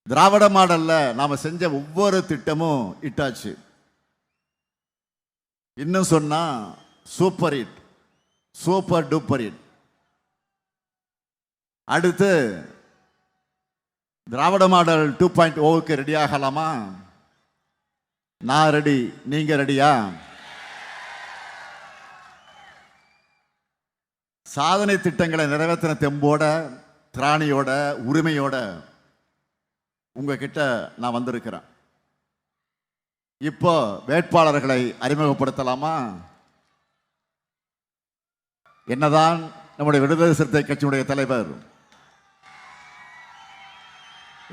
திராவிட மாடல்ல நாம செஞ்ச ஒவ்வொரு திட்டமும் இட்டாச்சு. இன்னும் சொன்னா super hit, super duper hit. அடுத்து திராவிட மாடல் 2.0க்கு ரெடி ஆகலாமா? நான் ரெடி, நீங்க ரெடியா? சாதனை திட்டங்களை நிறைவேற்றின தெம்போட, திராணியோட, உரிமையோட உங்ககிட்ட நான் வந்திருக்கிறேன். இப்போ வேட்பாளர்களை அறிமுகப்படுத்தலாமா? என்னதான் நம்முடைய விடுதலை சிறுத்தை கட்சியுடைய தலைவர்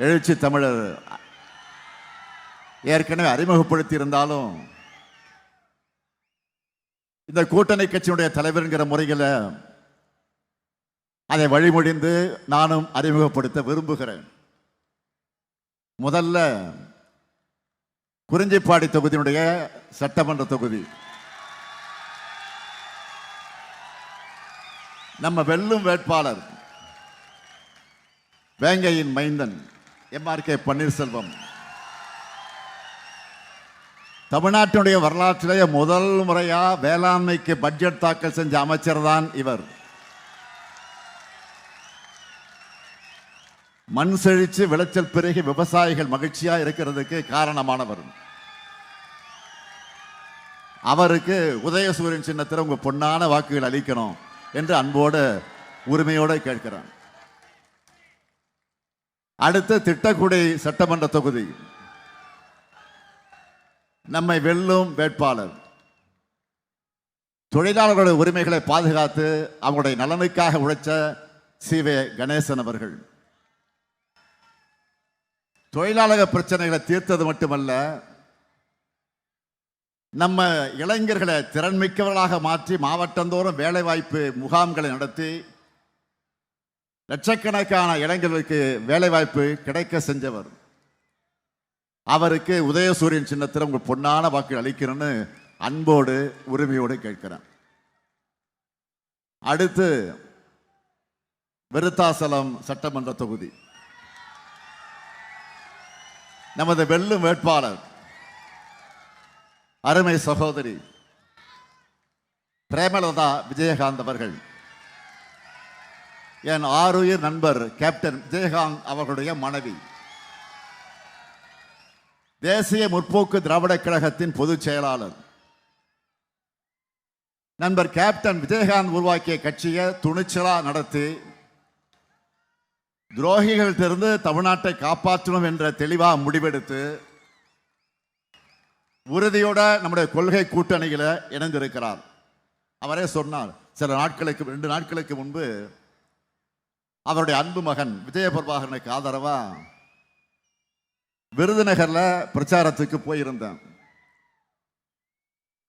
எழுச்சி தமிழர் ஏற்கனவே அறிமுகப்படுத்தி இருந்தாலும், இந்த கூட்டணி கட்சியுடைய தலைவர்ங்கிற முறையில் அதை வழிமொழிந்து நானும் அறிமுகப்படுத்த விரும்புகிறேன். முதல்ல குறிஞ்சிப்பாடி தொகுதியினுடைய சட்டமன்ற தொகுதி, நம்ம வெல்லும் வேட்பாளர் வேங்கையின் மைந்தன் MRK பன்னீர்செல்வம். தமிழ்நாட்டினுடைய வரலாற்றிலேயே முதல் முறையா வேளாண்மைக்கு பட்ஜெட் தாக்கல் செஞ்ச அமைச்சர் தான் இவர். மண் செழிச்சு விளைச்சல் பெருகி விவசாயிகள் மகிழ்ச்சியா இருக்கிறதுக்கு காரணமானவர். அவருக்கு உதயசூரியன் சின்னத்தில் உங்க பொன்னான வாக்குகள் அளிக்கணும் என்று அன்போடு உரிமையோடு கேட்கிறேன். அடுத்து திட்டக்குடி சட்டமன்ற தொகுதி, நம்மை வெல்லும் வேட்பாளர் தொழிலாளர்களுடைய உரிமைகளை பாதுகாத்து அவங்களுடைய நலனுக்காக உழைச்ச CV கணேசன் அவர்கள். தொழிலாளர் பிரச்சனைகளை தீர்த்தது மட்டுமல்ல, நம்ம இளைஞர்களை திறன்மிக்கவர்களாக மாற்றி மாவட்டந்தோறும் வேலைவாய்ப்பு முகாம்களை நடத்தி லட்சக்கணக்கான இளைஞர்களுக்கு வேலைவாய்ப்பு கிடைக்க செஞ்சவர். அவருக்கு உதயசூரியன் சின்னத்தில் உங்கள் பொன்னான வாக்கு அளிக்கிறேன்னு அன்போடு உரிமையோடு கேட்கிறேன். அடுத்து விருத்தாசலம் சட்டமன்ற தொகுதி, நமது வெல்லும் வேட்பாளர் அருமை சகோதரி பிரேமலதா விஜயகாந்த் அவர்கள். என் ஆருயிர் நண்பர் கேப்டன் விஜயகாந்த் அவர்களுடைய மனைவி. தேசிய முற்போக்கு திராவிட கழகத்தின் பொதுச் செயலாளர் நண்பர் கேப்டன் விஜயகாந்த் உருவாக்கிய கட்சியை துணிச்சலா நடத்தி துரோகிகள் இருந்து தமிழ்நாட்டை காப்பாற்றணும் என்ற தெளிவாக முடிவெடுத்து உறுதியோட நம்முடைய கொள்கை கூட்டணியில் இணைந்திருக்கிறார். அவரே சொன்னார், சில நாட்களுக்கு 2 நாட்களுக்கு முன்பு அவருடைய அன்பு மகன் விஜயபிரபாகரனுக்கு ஆதரவா விருதுநகர்ல பிரச்சாரத்துக்கு போயிருந்தேன்.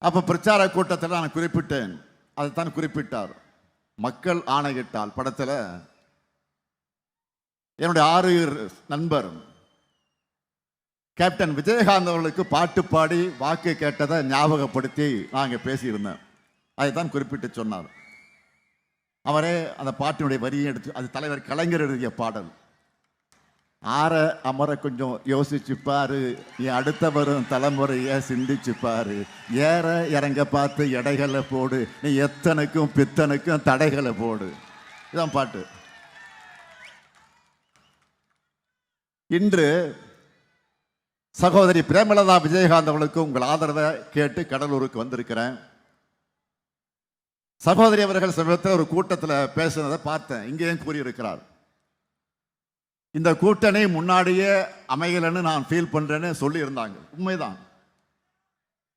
அப்ப பிரச்சார கூட்டத்தில் நான் குறிப்பிட்டேன், அதைத்தான் குறிப்பிட்டார். மக்கள் ஆணையிட்டால் படத்தில் என்னுடைய ஆருயிர் நண்பர் கேப்டன் விஜயகாந்த் அவர்களுக்கு பாட்டு பாடி வாக்கு கேட்டதை ஞாபகப்படுத்தி நாங்கள் பேசியிருந்தேன். அதைத்தான் குறிப்பிட்டு சொன்னார். அவரே அந்த பாட்டினுடைய வரியை எடுத்து, அது தலைவர் கலைஞர் எழுதிய பாடல். ஆற அமர கொஞ்சம் யோசிச்சுப்பாரு, என் அடுத்த வரும் தலைமுறைய சிந்திச்சுப்பாரு, ஏற இறங்க பார்த்து எடைகளை போடு, நீ எத்தனுக்கும் பித்தனுக்கும் தடைகளை போடு. இதான் பாட்டு. இன்று சகோதரி பிரேமலதா விஜயகாந்த் அவர்களுக்கு உங்கள் ஆதரவை கேட்டு கடலூருக்கு வந்திருக்கிறேன். சகோதரி அவர்கள் சமீபத்தில் ஒரு கூட்டத்தில் பேசுனதை பார்த்தேன். இங்கேயும் கூறியிருக்கிறார், இந்த கூட்டணி முன்னாடியே அமையலன்னு நான் ஃபீல் பண்றேன்னு சொல்லி இருந்தாங்க. உண்மைதான்,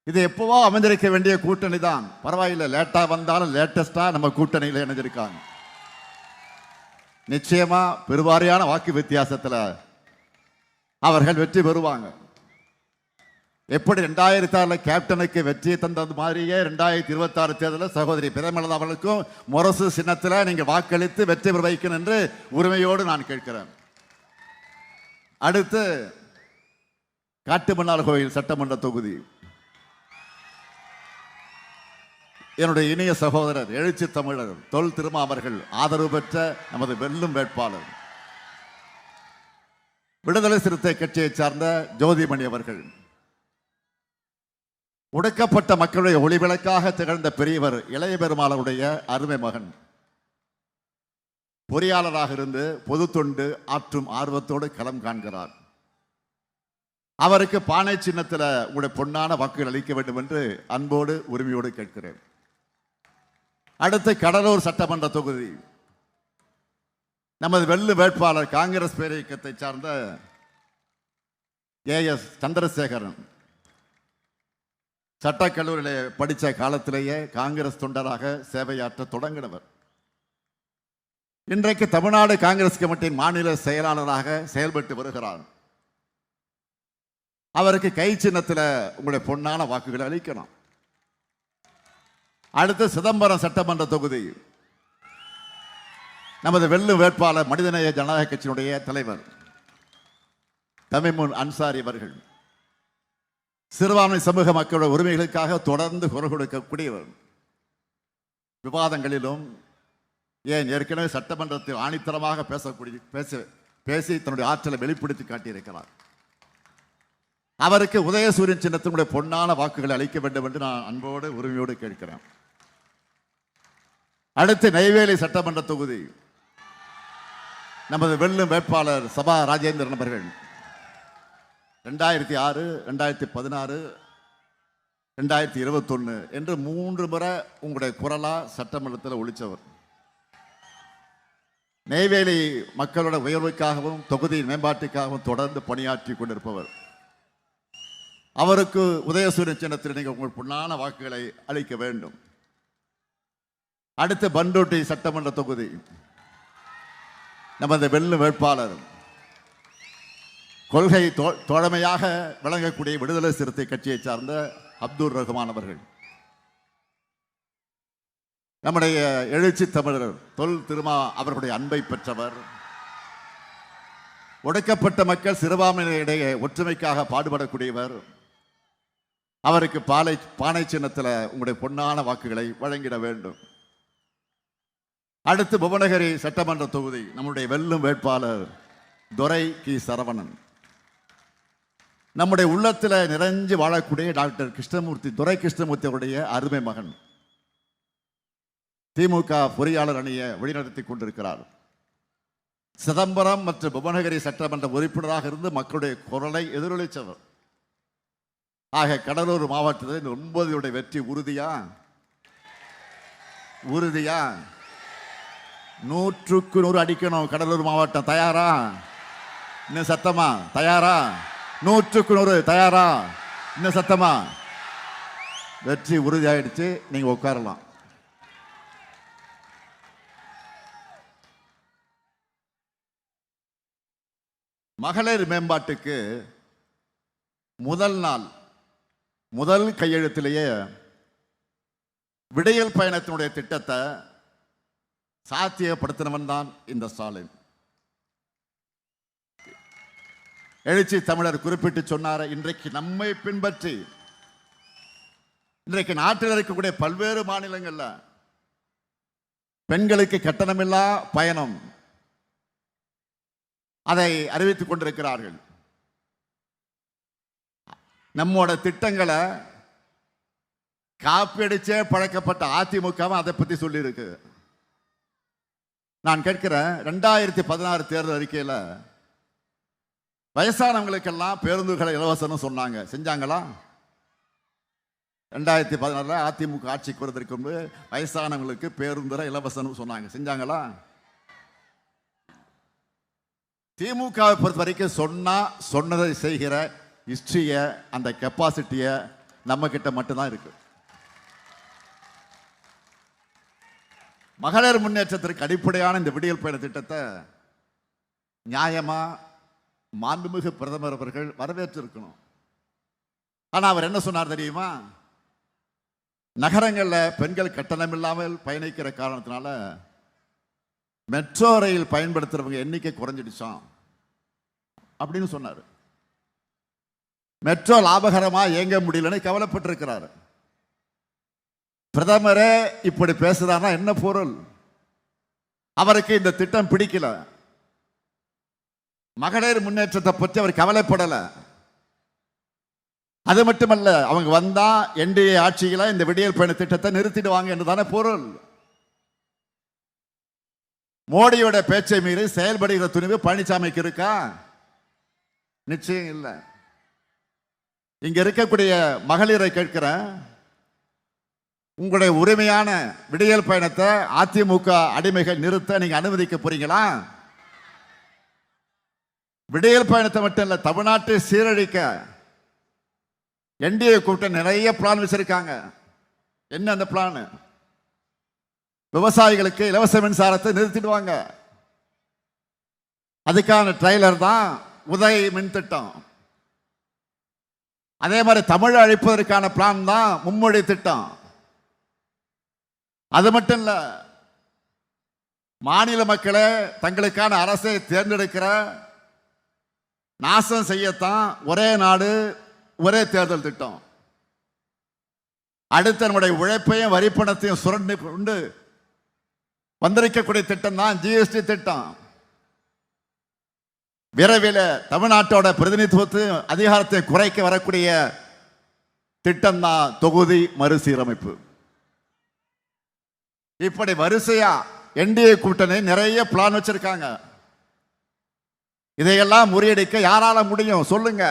இது எப்பவோ அமைந்திருக்க வேண்டிய கூட்டணி தான். பரவாயில்லை, லேட்டா வந்தாலும் லேட்டஸ்டா நம்ம கூட்டணியில் இணைஞ்சிருக்காங்க. நிச்சயமா பெருவாரியான வாக்கு வித்தியாசத்தில் அவர்கள் வெற்றி பெறுவாங்க. எப்படி 2006 கேப்டனுக்கு வெற்றி தந்தது மாதிரியே 2026 தேர்தலில் சகோதரி பிரேமலதா அவர்களுக்கும் முரசு சின்னத்தில் நீங்கள் வாக்களித்து வெற்றி பெற வைக்கணும் என்று உரிமையோடு நான் கேட்கிறேன். அடுத்து காட்டுமன்னார் கோயில் சட்டமன்ற தொகுதி, என்னுடைய இனிய சகோதரர் எழுச்சி தமிழர் தொல் திருமா அவர்கள் ஆதரவு பெற்ற நமது வெல்லும் வேட்பாளர். விடுதலை சிறுத்தை கட்சியை சார்ந்த ஜோதிமணி அவர்கள். ஒடுக்கப்பட்ட மக்களுடைய ஒளிவிளக்காக திகழ்ந்த பெரியவர் இளைய பெருமாளுடைய அருமை மகன். பொறியாளராக இருந்து பொது தொண்டு ஆற்றும் ஆர்வத்தோடு களம் காண்கிறார். அவருக்கு பானை சின்னத்தில் உங்களுடைய பொன்னான வாக்குகள் அளிக்க வேண்டும் என்று அன்போடு உரிமையோடு கேட்கிறேன். அடுத்து கடலூர் சட்டமன்ற தொகுதி நமது வெள்ளு வேட்பாளர் காங்கிரஸ் பேரியக்கத்தை சார்ந்த AS சந்திரசேகரன். சட்டக்கல்லூரியில் படித்த காலத்திலேயே காங்கிரஸ் தொண்டராக சேவையாற்ற தொடங்கினவர். இன்றைக்கு தமிழ்நாடு காங்கிரஸ் கமிட்டியின் மாநில செயலாளராக செயல்பட்டு வருகிறார். அவருக்கு கை சின்னத்தில் உங்களுடைய பொன்னான வாக்குகளை அளிக்கணும். அடுத்து சிதம்பரம் சட்டமன்ற தொகுதி நமது வெள்ளு வேட்பாளர் மனிதநேய ஜனநாயக கட்சியினுடைய தலைவர் தமிமுன் அன்சாரி அவர்கள். சிறுபான்மை சமூக மக்களுடைய உரிமைகளுக்காக தொடர்ந்து குரல் கொடுக்கக்கூடியவர். விவாதங்களிலும் ஏன் ஏற்கனவே சட்டமன்றத்தில் ஆணித்தரமாக பேசி தன்னுடைய ஆற்றலை வெளிப்படுத்தி காட்டியிருக்கிறார். அவருக்கு உதயசூரியன் சின்னத்தினுடைய பொன்னான வாக்குகளை அளிக்க வேண்டும் என்று நான் அன்போடு உரிமையோடு கேட்கிறேன். அடுத்து நெய்வேலி சட்டமன்ற தொகுதி நமது வெல்லும் வேட்பாளர் சபா ராஜேந்திரன் அவர்கள் 2006, 2016, 2021 என்று 3 முறை உங்களுடைய குரலா சட்டமன்றத்தில் ஒழிச்சவர். நெய்வேலி மக்களோட உயர்வுக்காகவும் தொகுதியின் மேம்பாட்டுக்காகவும் தொடர்ந்து பணியாற்றி கொண்டிருப்பவர். அவருக்கு உதயசூரியன் சின்னத்தில் நீங்கள் உங்கள் பொன்னான வாக்குகளை அளிக்க வேண்டும். அடுத்து பண்ருட்டி சட்டமன்ற தொகுதி நமது வெல்லும் வேட்பாளர் கொள்கை தோழமையாக விளங்கக்கூடிய விடுதலை சிறுத்தை கட்சியை சார்ந்த அப்துல் ரஹ்மான் அவர்கள். நம்முடைய எழுச்சி தமிழர் தொல் திருமா அவர்களுடைய அன்பை பெற்றவர். ஒடுக்கப்பட்ட மக்கள் சிறுபான்மையினரிடையே ஒற்றுமைக்காக பாடுபடக்கூடியவர். அவருக்கு பானை சின்னத்தில் உங்களுடைய பொன்னான வாக்குகளை வழங்கிட வேண்டும். அடுத்து புவனகிரி சட்டமன்ற தொகுதி நம்முடைய வெல்லும் வேட்பாளர் துரை கி சரவணன். நம்முடைய உள்ளத்தில் நிறைஞ்சு வாழக்கூடிய டாக்டர் கிருஷ்ணமூர்த்தி, துரை கிருஷ்ணமூர்த்தி அவருடைய அருமை மகன். திமுக பொறியாளர் அணியை வழிநடத்தி கொண்டிருக்கிறார். சிதம்பரம் மற்றும் புவனகிரி சட்டமன்ற உறுப்பினராக இருந்து மக்களுடைய குரலை எதிரொலித்தவர். ஆக கடலூர் மாவட்டத்தில் 9 வெற்றி உறுதியா? 100க்கு 100 அடிக்கணும். கடலூர் மாவட்டம் தயாரா? இன்னும் சத்தமா தயாரா? 100க்கு 100 தயாரா? இன்னும் சத்தமா? வெற்றி உறுதியாயிடுச்சு. நீங்க உட்காரலாம். மகளிர் மேம்பாட்டுக்கு முதல் நாள் முதல் கையெழுத்திலேயே விடியல் பயணத்தினுடைய திட்டத்தை சாத்தியப்படுத்தினவன் தான் இந்த ஸ்டாலின். எழுச்சி தமிழர் குறிப்பிட்டு சொன்னார, இன்றைக்கு நம்மை பின்பற்றி இன்றைக்கு நாட்டில் இருக்கக்கூடிய பல்வேறு மாநிலங்கள்ல பெண்களுக்கு கட்டணமில்லா பயணம் அதை அறிவித்துக் கொண்டிருக்கிறார்கள். நம்மோட திட்டங்களை காப்பியடிச்சே பழக்கப்பட்ட அதிமுக அதை பத்தி சொல்லி இருக்கு. நான் கேட்கிறேன், 2016 தேர்தல் அறிக்கையில் வயசானவங்களுக்கெல்லாம் பேருந்துகளை இலவசம் சொன்னாங்க, செஞ்சாங்களா? 2016 அதிமுக ஆட்சிக்கு வருவதற்கு முன்பு வயசானவங்களுக்கு பேருந்துரை இலவசம் சொன்னாங்க, செஞ்சாங்களா? திமுகவை பொறுத்த வரைக்கும் சொன்னதை செய்கிற ஹிஸ்டரிய, அந்த கெப்பாசிட்டிய நம்ம கிட்ட மட்டும்தான் இருக்கு. மகளிர் முன்னேற்றத்திற்கு அடிப்படையான இந்த விடியல் பயண திட்டத்தை நியாயமா மாண்புமிகு பிரதமர் அவர்கள் வரவேற்றிருக்கணும். ஆனா அவர் என்ன சொன்னார் தெரியுமா? நகரங்களில் பெண்கள் கட்டணம் இல்லாமல் பயணிக்கிற காரணத்தினால மெட்ரோ ரயில் பயன்படுத்துறவங்க எண்ணிக்கை குறைஞ்சிடுச்சான் அப்படின்னு சொன்னார். மெட்ரோ லாபகரமா இயங்க முடியலன்னு கவலைப்பட்டிருக்கிறார். பிரதமரே இப்படி பேசுறாருன்னா என்ன பொருள்? அவருக்கு இந்த திட்டம் பிடிக்கல. மகளிர் முன்னேற்றத்தை பற்றி அவர் கவலைப்படலை. அது மட்டுமல்ல, அவங்க வந்தா என்டிஏ ஆட்சியில இந்த விடியல் பயண திட்டத்தை நிறுத்திடுவாங்க என்றுதானே பொருள். மோடியோட பேச்சை மீறி செயல்படுகிற துணிவு பழனிசாமிக்கு இருக்கா? நிச்சயம் இல்லை. இங்க இருக்கக்கூடிய மகளிரை கேட்கிறேன், உங்களுடைய உரிமையான விடியல் பயணத்தை அதிமுக அடிமைகள் நிறுத்த நீங்க அனுமதிக்க போறீங்களா? விடியல் பயணத்தை மட்டும் இல்ல, தமிழ்நாட்டை சீரழிக்க என்டிஏ கூட்டம் நிறைய பிளான் வச்சிருக்காங்க. என்ன அந்த பிளான்? விவசாயிகளுக்கு இலவச மின்சாரத்தை நிறுத்திடுவாங்க. அதுக்கான ட்ரெய்லர் தான் உதய் மின் திட்டம். அதே மாதிரி தமிழ் அழிப்பதற்கான பிளான் தான் மும்மொழி திட்டம். அது மட்டும் இல்ல, மாநில மக்களை தங்களுக்கான அரசை தேர்ந்தெடுக்கிற நாசம் செய்யத்தான் ஒரே நாடு ஒரே தேர்தல் திட்டம். அடுத்த நம்முடைய உழைப்பையும் வரிப்பணத்தையும் சுரண்டி கொண்டு வந்திருக்கக்கூடிய திட்டம் தான் ஜிஎஸ்டி திட்டம். விரைவில் தமிழ்நாட்டோட பிரதிநிதித்துவத்தை அதிகாரத்தை குறைக்க வரக்கூடிய திட்டம் தான் தொகுதி மறுசீரமைப்பு. இப்படி வரிசையா என்டிஏ கூட்டணி நிறைய பிளான் வச்சிருக்காங்க. இதையெல்லாம் முறியடிக்க யாரால முடியும் சொல்லுங்க?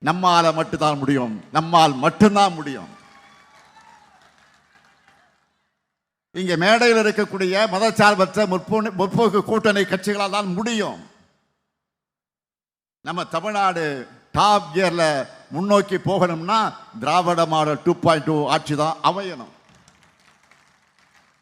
நம்மால மட்டும்தான் முடியும். நம்மால் மட்டும்தான் முடியும். இங்க மேடையில் இருக்கக்கூடிய மதச்சார்பற்ற முற்போக்கு கூட்டணி கட்சிகளால் தான் முடியும். நம்ம தமிழ்நாடு டாப் கியர்ல முன்னோக்கி போகணும்னா திராவிட மாடல் 2.2 ஆட்சி தான் அமையணும்.